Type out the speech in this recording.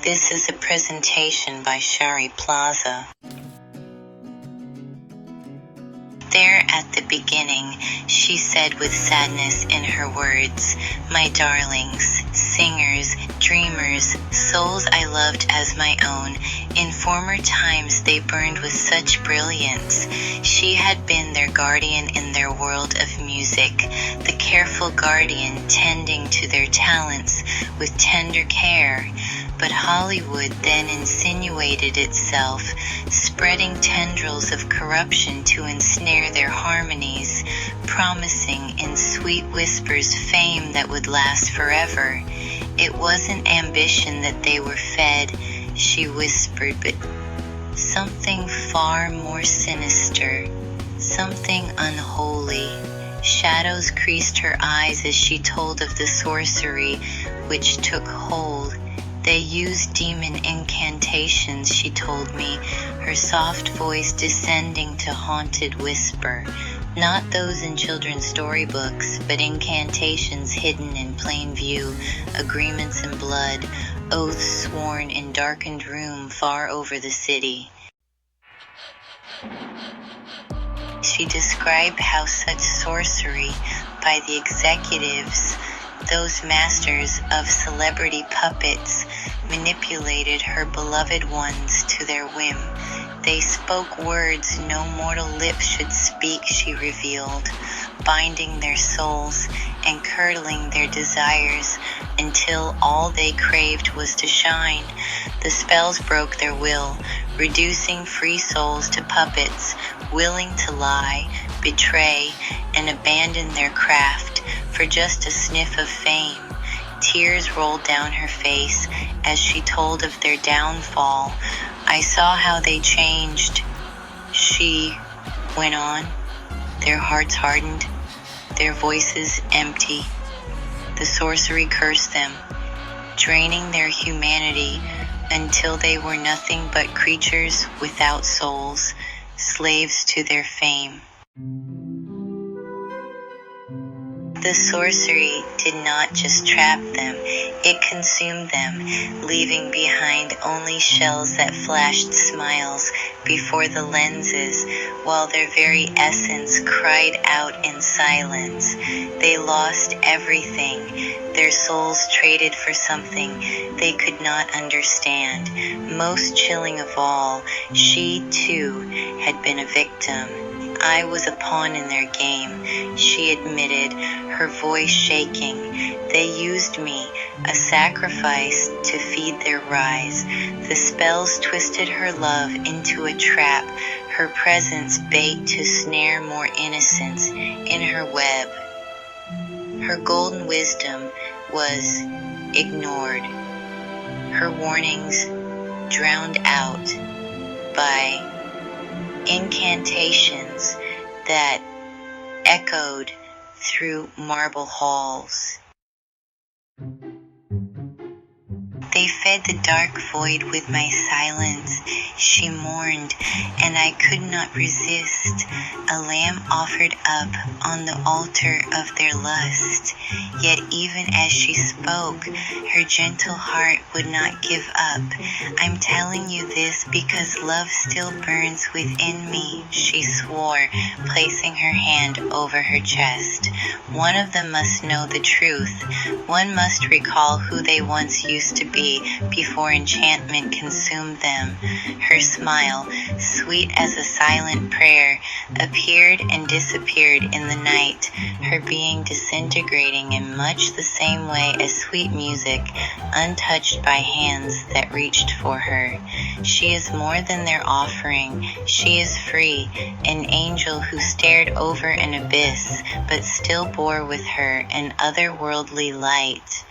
This is a presentation by Shari Plaza. There at the beginning, she said with sadness in her words, "My darlings, singers, dreamers, souls I loved as my own, in former times they burned with such brilliance. She had been their guardian in their world of music, the careful guardian tending to their talents with tender care. But Hollywood then insinuated itself, spreading tendrils of corruption to ensnare their harmonies, promising in sweet whispers fame that would last forever. It wasn't ambition that they were fed," she whispered, "but something far more sinister, something unholy." Shadows creased her eyes as she told of the sorcery which took hold. "They used demon incantations," she told me, her soft voice descending to haunted whisper. "Not those in children's storybooks, but incantations hidden in plain view, agreements in blood, oaths sworn in darkened room far over the city." She described how such sorcery by the executives, those masters of celebrity puppets, manipulated her beloved ones to their whim. They spoke words no mortal lips should speak, she revealed, binding their souls and curdling their desires until all they craved was to shine. The spells broke their will, reducing free souls to puppets, willing to lie, betray, and abandon their craft for just a sniff of fame. Tears rolled down her face as she told of their downfall. "I saw how they changed," she went on, "their hearts hardened, their voices empty. The sorcery cursed them, draining their humanity until they were nothing but creatures without souls, slaves to their fame." The sorcery did not just trap them, it consumed them, leaving behind only shells that flashed smiles before the lenses, while their very essence cried out in silence. They lost everything, their souls traded for something they could not understand. Most chilling of all, she too had been a victim. "I was a pawn in their game," she admitted, her voice shaking. "They used me, a sacrifice to feed their rise. The spells twisted her love into a trap, her presence bait to snare more innocence in her web. Her golden wisdom was ignored, her warnings drowned out by incantations that echoed through marble halls. They fed the dark void with my silence," she mourned, "and I could not resist, a lamb offered up on the altar of their lust." Yet even as she spoke, her gentle heart would not give up. "I'm telling you this because love still burns within me," she swore, placing her hand over her chest. "One of them must know the truth. One must recall who they once used to be before enchantment consumed them." Her smile, sweet as a silent prayer, appeared and disappeared in the night, her being disintegrating in much the same way as sweet music, untouched by hands that reached for her. She is more than their offering. She is free, an angel who stared over an abyss, but still bore with her an otherworldly light.